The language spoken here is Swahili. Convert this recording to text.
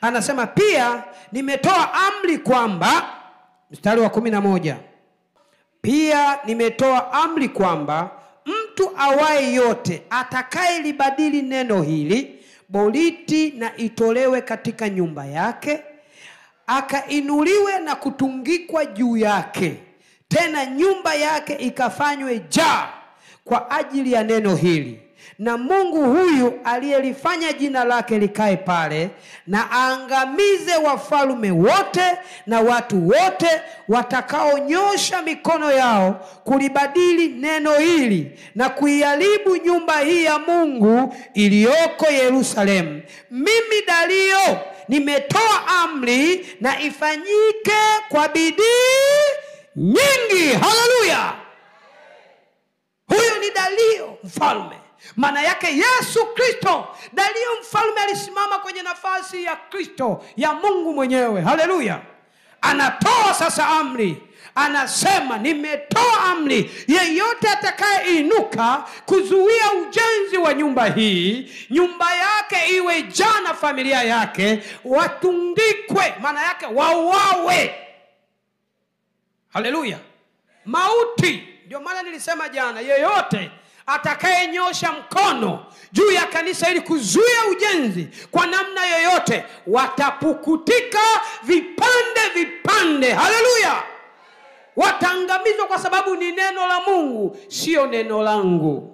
Anasema pia nimetoa amri kwamba, mstari wa 11, pia nimetoa amri kwamba mtu awaye yote atakaye libadili neno hili, boriti na itolewe katika nyumba yake, akainuliwe na kutungikwa juu yake, tena nyumba yake ikafanywe jaa kwa ajili ya neno hili. Na Mungu huyu aliyelifanya jina lake likae pale, na aangamize wafalme wote na watu wote watakaonyosha mikono yao kulibadili neno hili na kuiharibu nyumba hii ya Mungu iliyoko Yerusalemu. Mimi Dario nimetoa amri na ifanyike kwa bidii nyingi. Haleluya! Huyu ni Dario mfalme. Maana yake Yesu Kristo. Dario mfalme alisimama kwenye nafasi ya Kristo, ya Mungu mwenyewe. Haleluya! Anatoa sasa amri. Anasema nimetoa amri, yeyote atakayeinuka kuzuia ujenzi wa nyumba hii, nyumba yake iwe jaa na familia yake, watundikwe, maana yake wauawe. Haleluya! Mauti. Ndio maana nilisema jana, yeyote atakayenyosha mkono juu ya kanisa ili kuzuia ujenzi kwa namna yoyote, watapukutika vipande vipande. Haleluya! Wataangamizwa, kwa sababu ni neno la Mungu, sio neno langu.